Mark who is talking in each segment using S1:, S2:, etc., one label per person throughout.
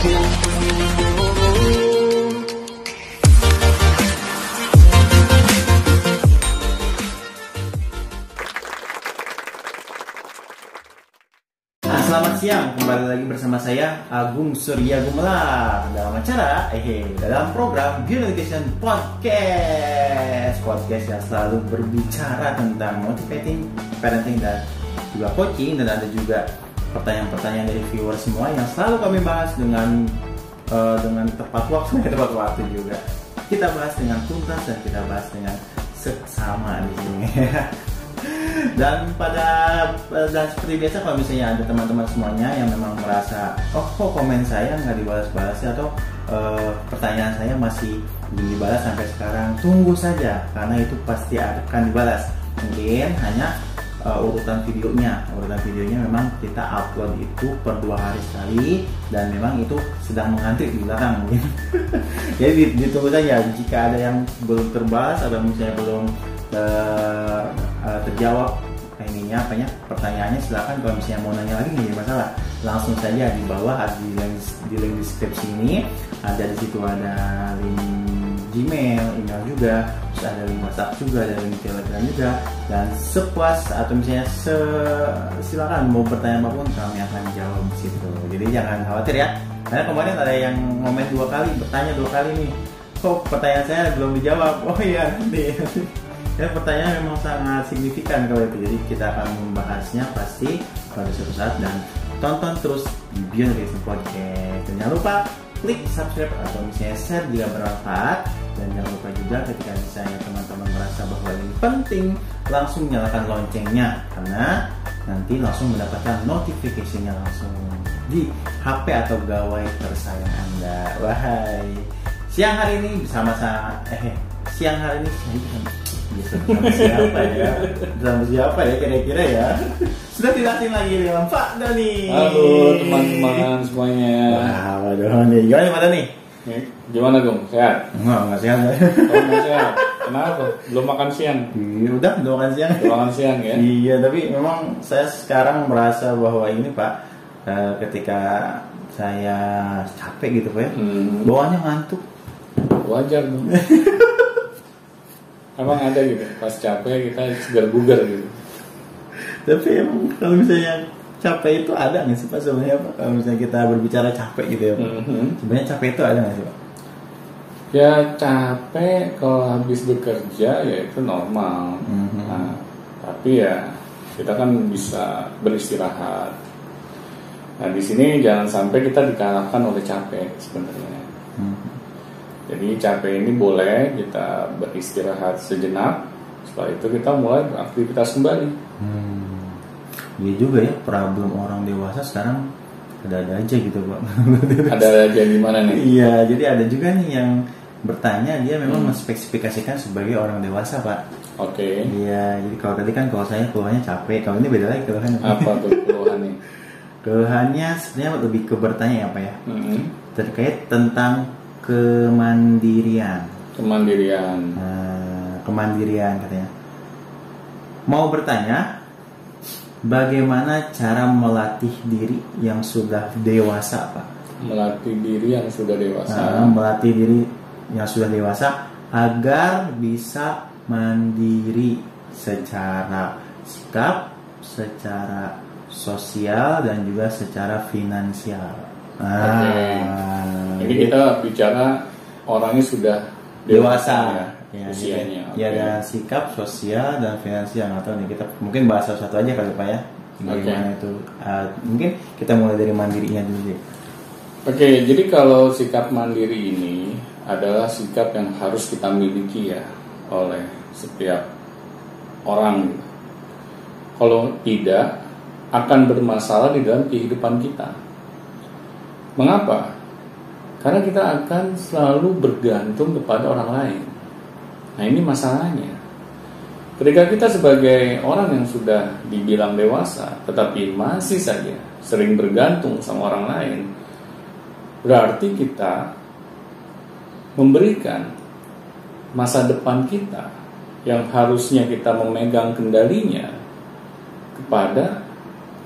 S1: Selamat siang, kembali lagi bersama saya Agung Surya Gumelar dalam acara dalam program Education Podcast yang selalu berbicara tentang motivating, parenting, dan juga coaching. Dan ada juga pertanyaan-pertanyaan dari viewer semua yang selalu kami bahas dengan tepat waktu juga. Kita bahas dengan tuntas dan kita bahas dengan seksama di sini. Dan seperti biasa, kalau misalnya ada teman-teman semuanya yang memang merasa kok komen saya nggak dibalas-balas atau pertanyaan saya masih belum dibalas sampai sekarang, tunggu saja karena itu pasti akan dibalas. Mungkin hanya urutan videonya memang kita upload itu per 2 hari sekali dan memang itu sedang mengantri di belakang mungkin. Jadi ditunggu saja jika ada yang belum terbalas atau misalnya belum terjawab pertanyaannya, silakan. Kalau misalnya mau nanya lagi nggak ada masalah, langsung saja di bawah di link deskripsi ini ada, di situ ada link Gmail, email juga, terus ada link WhatsApp juga, ada link Telegram juga, dan sepuas atau misalnya silakan mau bertanya apapun kami akan jawab di situ. Jadi jangan khawatir ya, karena kemarin ada yang komen 2 kali, bertanya 2 kali nih, kok pertanyaan saya belum dijawab. Oh iya, nanti. Ya, pertanyaan memang sangat signifikan kalau itu. Jadi kita akan membahasnya pasti pada suatu saat, dan tonton terus di Beyond Education Podcast. Dan jangan lupa klik subscribe atau misalnya share jika bermanfaat. Dan jangan lupa juga ketika misalnya teman-teman merasa bahwa ini penting, langsung nyalakan loncengnya, karena nanti langsung mendapatkan notifikasinya langsung di HP atau gawai tersayang Anda. Wahai, siang hari ini bersama saya bersama siapa ya kira-kira ya? Sudah tidak asing lagi dengan Pak Doni.
S2: Halo teman-teman semuanya.
S1: Wah, Pak Doni, gimana Pak Doni?
S2: Gimana Gung? Sehat?
S1: Nggak sehat.
S2: Nggak sehat. Kenapa? Belum makan siang?
S1: Udah, belum makan siang.
S2: Belum makan siang ya?
S1: Iya, tapi memang saya sekarang merasa bahwa ini Pak, ketika saya capek gitu Pak ya, bawaannya ngantuk.
S2: Wajar dong. Emang ada gitu, pas capek kita segar bugar gitu.
S1: Tapi emang kalau misalnya capek itu ada nggak sih Pak sebenarnya Pak? Kalau misalnya kita berbicara capek gitu ya Pak, sebenarnya capek itu ada nggak sih Pak?
S2: Ya capek kalau habis bekerja ya itu normal. Nah, tapi ya kita kan bisa beristirahat. Nah di sini jangan sampai kita dikalahkan oleh capek sebenarnya. Jadi capek ini boleh kita beristirahat sejenak. Setelah itu kita mulai beraktivitas kembali.
S1: Iya juga ya, problem orang dewasa sekarang ada-ada aja gitu Pak.
S2: Ada aja gimana nih?
S1: Iya, jadi ada juga nih yang bertanya, dia memang menspesifikasikan sebagai orang dewasa Pak.
S2: Oke.
S1: Iya, jadi kalau tadi kan kalau saya keluhannya capek, kalau ini beda lagi keluhannya.
S2: Apa tuh keluhannya?
S1: Keluhannya sebenarnya lebih ke bertanya ya Pak ya. Terkait tentang kemandirian katanya. Mau bertanya, bagaimana cara melatih diri yang sudah dewasa Pak?
S2: Melatih diri yang sudah dewasa.
S1: Melatih diri yang sudah dewasa agar bisa mandiri secara sikap, secara sosial, dan juga secara finansial.
S2: Ini kita bicara orangnya sudah
S1: dewasa
S2: ya, usianya.
S1: Ya, ada sikap, sosial, dan finansial. Atau nih kita mungkin bahas satu-satu aja kali Pak ya. Bagaimana itu? Mungkin kita mulai dari mandirinya dulu deh.
S2: Oke, jadi kalau sikap mandiri ini adalah sikap yang harus kita miliki ya oleh setiap orang. Kalau tidak, akan bermasalah di dalam kehidupan kita. Mengapa? Karena kita akan selalu bergantung kepada orang lain. Nah ini masalahnya. Ketika kita sebagai orang yang sudah dibilang dewasa, tetapi masih saja sering bergantung sama orang lain, berarti kita memberikan masa depan kita yang harusnya kita memegang kendalinya kepada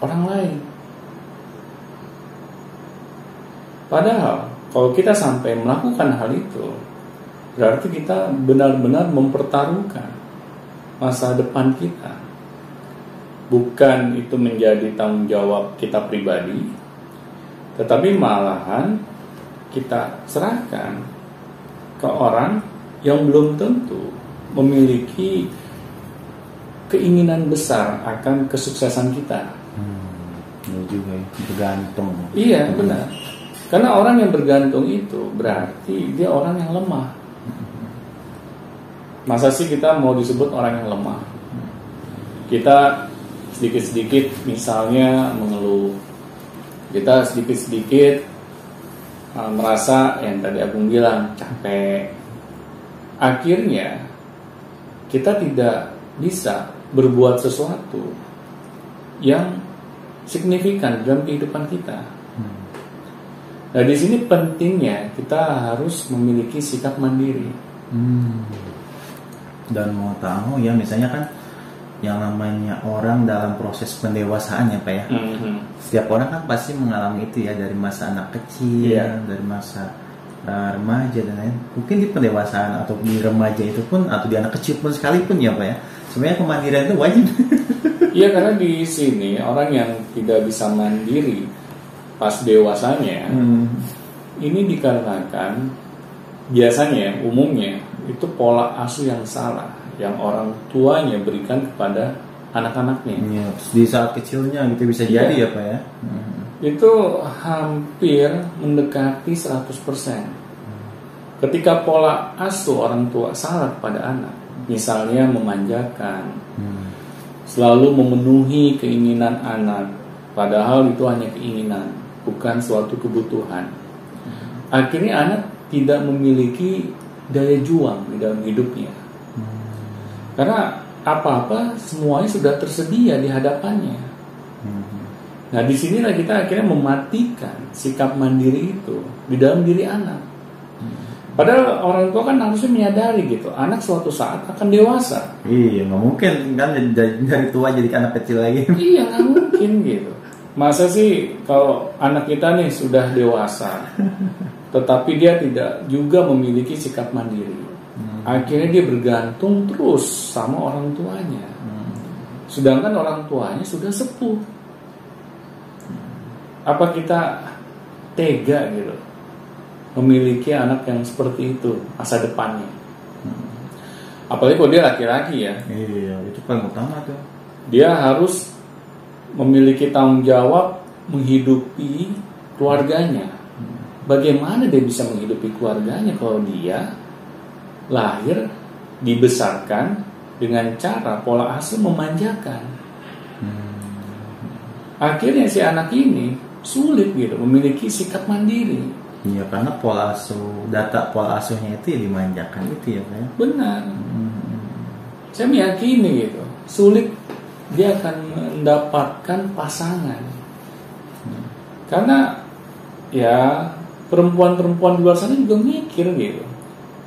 S2: orang lain. Padahal kalau kita sampai melakukan hal itu, berarti kita benar-benar mempertaruhkan masa depan kita. Bukan itu menjadi tanggung jawab kita pribadi, tetapi malahan kita serahkan ke orang yang belum tentu memiliki keinginan besar akan kesuksesan kita.
S1: Ini juga ya, bergantung.
S2: Iya, benar. Karena orang yang bergantung itu berarti dia orang yang lemah. Masa sih kita mau disebut orang yang lemah? Kita sedikit-sedikit misalnya mengeluh. Kita sedikit-sedikit merasa yang tadi Agung bilang capek. Akhirnya kita tidak bisa berbuat sesuatu yang signifikan dalam kehidupan kita. Nah, di sini pentingnya kita harus memiliki sikap mandiri.
S1: Dan mau tahu ya, misalnya kan yang namanya orang dalam proses pendewasaan ya Pak ya. Setiap orang kan pasti mengalami itu ya, dari masa anak kecil, dari masa remaja dan lain. Mungkin di pendewasaan atau di remaja itu pun, atau di anak kecil pun sekalipun ya Pak ya. Sebenarnya kemandirian itu wajib.
S2: Iya, karena di sini orang yang tidak bisa mandiri pas dewasanya, ini dikarenakan biasanya umumnya itu pola asuh yang salah yang orang tuanya berikan kepada anak-anaknya.
S1: Ya, di saat kecilnya gitu bisa jadi ya Pak ya.
S2: Itu hampir mendekati 100%. Ketika pola asuh orang tua salah kepada anak, misalnya memanjakan, selalu memenuhi keinginan anak, padahal itu hanya keinginan, bukan suatu kebutuhan. Akhirnya anak tidak memiliki daya juang di dalam hidupnya. Karena apa-apa semuanya sudah tersedia di hadapannya. Nah, disinilah kita akhirnya mematikan sikap mandiri itu di dalam diri anak. Padahal orang tua kan harusnya menyadari gitu, anak suatu saat akan dewasa.
S1: Iya, nggak mungkin kan dari tua jadi anak kecil lagi. Iya,
S2: nggak mungkin gitu. Masa sih kalau anak kita nih sudah dewasa, tetapi dia tidak juga memiliki sikap mandiri. Akhirnya dia bergantung terus sama orang tuanya. Sedangkan orang tuanya sudah sepuh. Apa kita tega gitu memiliki anak yang seperti itu masa depannya? Apalagi kalau dia laki-laki ya.
S1: Iya, itu paling utama tuh.
S2: Dia harus memiliki tanggung jawab menghidupi keluarganya. Bagaimana dia bisa menghidupi keluarganya kalau dia lahir dibesarkan dengan cara pola asuh memanjakan? Akhirnya si anak ini sulit gitu memiliki sikap mandiri.
S1: Iya, karena pola asuhnya itu ya dimanjakan itu ya Pak.
S2: Benar. Saya meyakini gitu, sulit dia akan mendapatkan pasangan. Karena ya perempuan-perempuan di luar sana juga mikir gitu.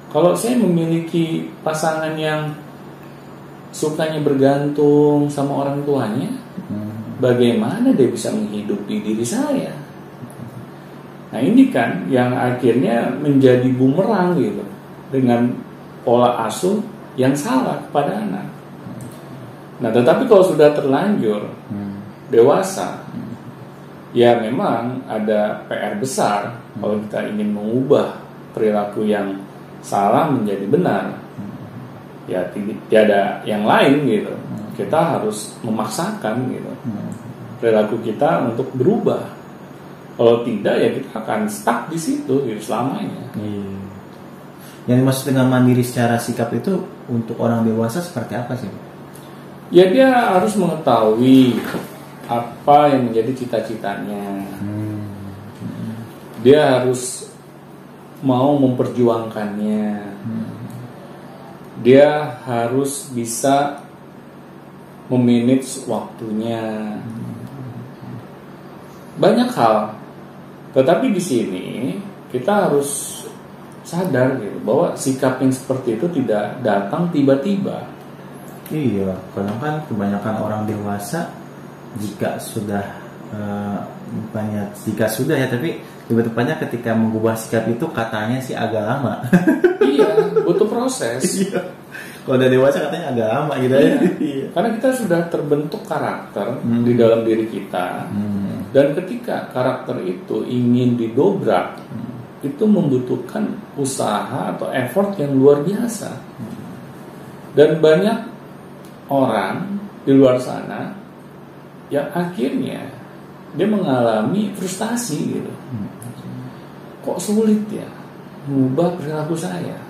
S2: Kalau saya memiliki pasangan yang sukanya bergantung sama orang tuanya, bagaimana dia bisa menghidupi diri saya? Nah, ini kan yang akhirnya menjadi bumerang gitu, dengan pola asuh yang salah kepada anak. Nah, tetapi kalau sudah terlanjur dewasa, ya memang ada PR besar kalau kita ingin mengubah perilaku yang salah menjadi benar. Ya tiada yang lain gitu. Kita harus memaksakan gitu perilaku kita untuk berubah. Kalau tidak ya kita akan stuck di situ gitu selamanya.
S1: Yang dimaksud dengan mandiri secara sikap itu untuk orang dewasa seperti apa sih?
S2: Ya dia harus mengetahui apa yang menjadi cita-citanya. Dia harus mau memperjuangkannya. Dia harus bisa memanage waktunya. Banyak hal. Tetapi di sini kita harus sadar gitu bahwa sikap yang seperti itu tidak datang tiba-tiba.
S1: Iya, kadang kan kebanyakan orang dewasa jika sudah tapi lebih tepatnya ketika mengubah sikap itu katanya sih agak lama.
S2: Iya, butuh proses.
S1: Iya. Kalau udah dewasa katanya agak lama gitu
S2: Iya.
S1: ya. Iya.
S2: Karena kita sudah terbentuk karakter di dalam diri kita. Dan ketika karakter itu ingin didobrak, itu membutuhkan usaha atau effort yang luar biasa. Dan banyak orang di luar sana yang akhirnya dia mengalami frustasi gitu. Kok sulit ya mengubah perilaku saya?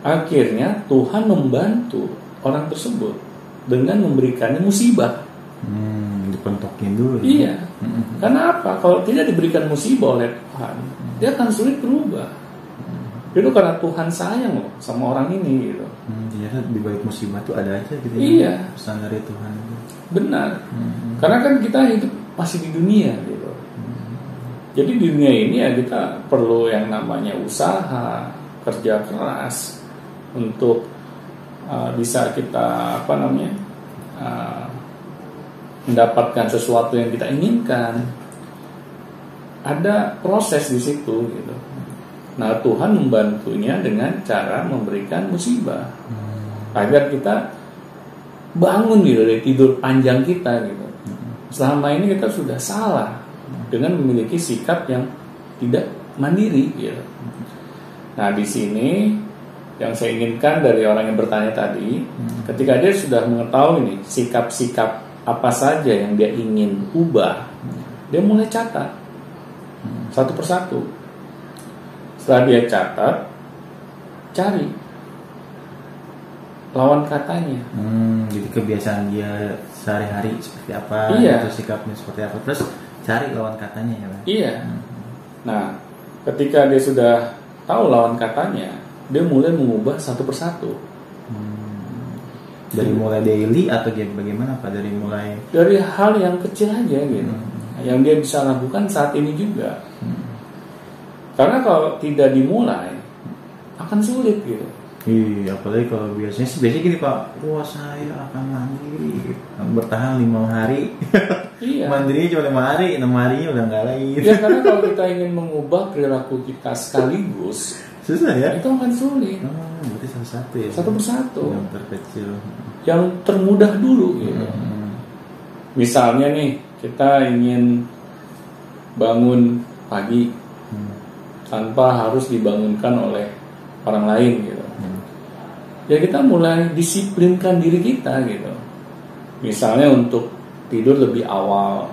S2: Akhirnya Tuhan membantu orang tersebut dengan memberikannya musibah.
S1: Dipentokin dulu.
S2: Iya. Karena apa? Kalau tidak diberikan musibah oleh Tuhan, dia akan sulit berubah. Itu karena Tuhan sayang loh sama orang ini gitu.
S1: Ternyata di balik musibah tuh ada aja gitu.
S2: Iya.
S1: Pesan dari Tuhan itu.
S2: Benar. Karena kan kita hidup masih di dunia gitu. Jadi di dunia ini ya kita perlu yang namanya usaha, kerja keras untuk bisa kita mendapatkan sesuatu yang kita inginkan. Ada proses di situ gitu. Nah, Tuhan membantunya dengan cara memberikan musibah agar kita bangun gitu dari tidur panjang kita gitu. Selama ini kita sudah salah dengan memiliki sikap yang tidak mandiri gitu. Nah, di sini yang saya inginkan dari orang yang bertanya tadi, ketika dia sudah mengetahui nih sikap-sikap apa saja yang dia ingin ubah, dia mulai catat satu persatu. Setelah dia catat, cari lawan katanya.
S1: Jadi kebiasaan dia sehari-hari seperti apa,
S2: Iya.
S1: atau sikapnya seperti apa, terus cari lawan katanya ya, Bang?
S2: Iya. Nah, ketika dia sudah tahu lawan katanya, dia mulai mengubah satu persatu.
S1: Dari mulai daily atau bagaimana Pak?
S2: Dari hal yang kecil aja gitu, yang dia bisa lakukan saat ini juga. Karena kalau tidak dimulai, akan sulit gitu.
S1: Iya, apalagi kalau biasanya gini Pak, wah saya akan mandiri, bertahan 5 hari.
S2: Iya.
S1: Mandirinya cuma 5 hari, 6 harinya udah nggak lagi.
S2: Ya karena kalau kita ingin mengubah perilaku kita sekaligus,
S1: susah ya?
S2: itu akan sulit.
S1: Berarti satu-satu ya?
S2: Satu persatu.
S1: Yang terkecil.
S2: Yang termudah dulu gitu. Misalnya nih, kita ingin bangun pagi tanpa harus dibangunkan oleh orang lain gitu. Ya kita mulai disiplinkan diri kita gitu. Misalnya untuk tidur lebih awal.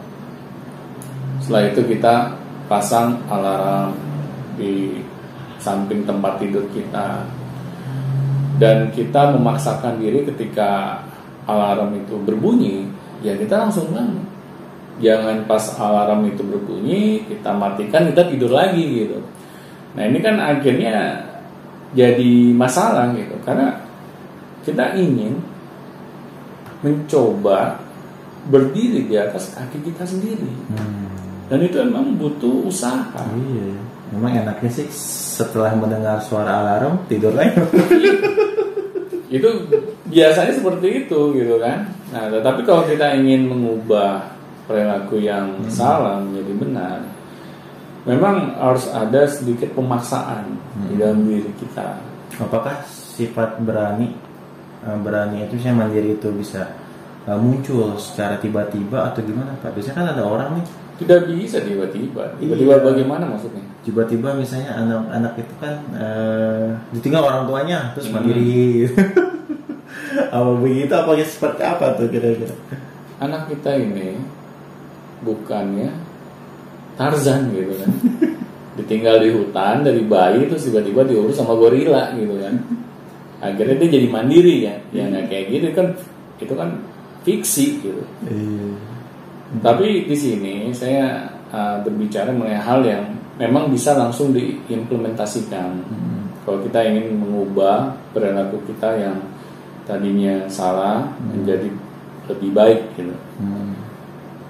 S2: Setelah itu kita pasang alarm di samping tempat tidur kita. Dan kita memaksakan diri ketika alarm itu berbunyi, ya kita langsung bangun. Jangan pas alarm itu berbunyi, kita matikan, kita tidur lagi gitu. Nah ini kan akhirnya jadi masalah gitu, karena kita ingin mencoba berdiri di atas kaki kita sendiri, dan itu memang butuh usaha.
S1: Iya, memang enaknya sih setelah mendengar suara alarm tidur lagi.
S2: Itu biasanya seperti itu gitu kan. Nah, tetapi kalau kita ingin mengubah perilaku yang salah menjadi benar, memang harus ada sedikit pemaksaan di dalam diri kita.
S1: Apakah sifat berani itu saya mandiri itu bisa muncul secara tiba-tiba atau gimana Pak? Biasanya kan ada orang nih
S2: Tidak bisa tiba-tiba.
S1: Iya.
S2: Bagaimana maksudnya?
S1: tiba-tiba misalnya anak-anak itu kan ditinggal orang tuanya terus mandiri. Apa begitu? Apa seperti apa tuh kira-kira?
S2: Anak kita ini bukannya Tarzan gitu kan. Ditinggal di hutan dari bayi terus tiba-tiba diurus sama gorila gitu kan. Akhirnya dia jadi mandiri ya. Ya nggak kayak gitu kan, itu kan fiksi gitu. Tapi di sini saya berbicara mengenai hal yang memang bisa langsung diimplementasikan. Kalau kita ingin mengubah perilaku kita yang tadinya salah menjadi lebih baik gitu.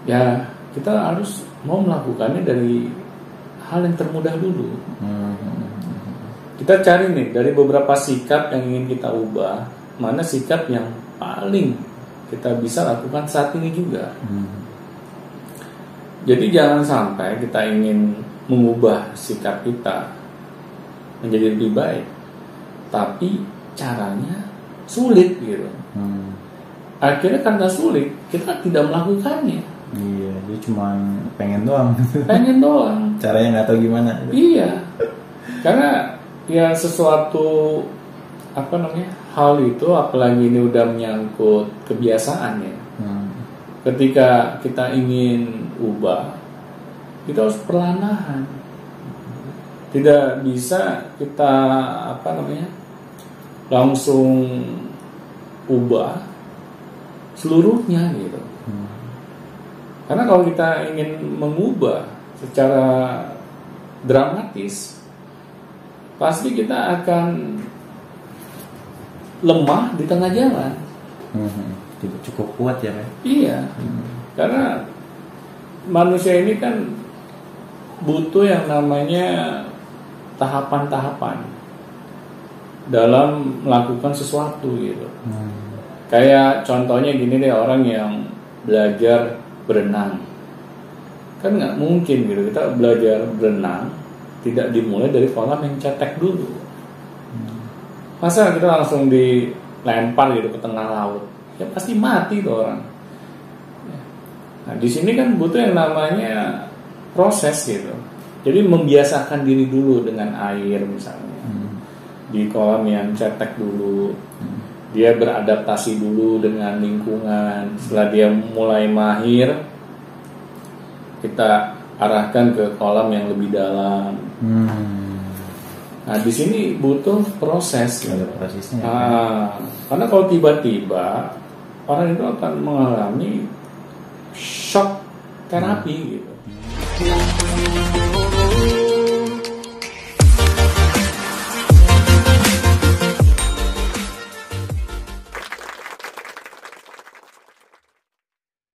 S2: Ya kita harus mau melakukannya dari hal yang termudah dulu. Kita cari nih dari beberapa sikap yang ingin kita ubah, mana sikap yang paling kita bisa lakukan saat ini juga. Jadi jangan sampai kita ingin mengubah sikap kita menjadi lebih baik, tapi caranya sulit gitu. Akhirnya karena sulit kita tidak melakukannya.
S1: Iya, dia cuma pengen doang.
S2: Pengen doang.
S1: Caranya nggak tahu gimana.
S2: Iya, karena ya sesuatu hal itu, apalagi ini udah menyangkut kebiasaan ya. Ketika kita ingin ubah, kita harus perlahan. Tidak bisa kita langsung ubah seluruhnya gitu. Karena kalau kita ingin mengubah secara dramatis, pasti kita akan lemah di tengah jalan.
S1: Tidak cukup kuat ya kan?
S2: Iya, karena manusia ini kan butuh yang namanya tahapan-tahapan dalam melakukan sesuatu gitu. Kayak contohnya gini deh, orang yang belajar berenang, kan nggak mungkin gitu kita belajar berenang tidak dimulai dari kolam yang cetek dulu. Masa kita langsung dilempar gitu ke tengah laut, ya pasti mati tuh orang. Nah di sini kan butuh yang namanya proses gitu. Jadi membiasakan diri dulu dengan air misalnya, di kolam yang cetek dulu. Dia beradaptasi dulu dengan lingkungan. Setelah dia mulai mahir, kita arahkan ke kolam yang lebih dalam. Nah di sini butuh proses.
S1: Ada prosesnya.
S2: Karena kalau tiba-tiba orang itu akan mengalami shock terapi gitu.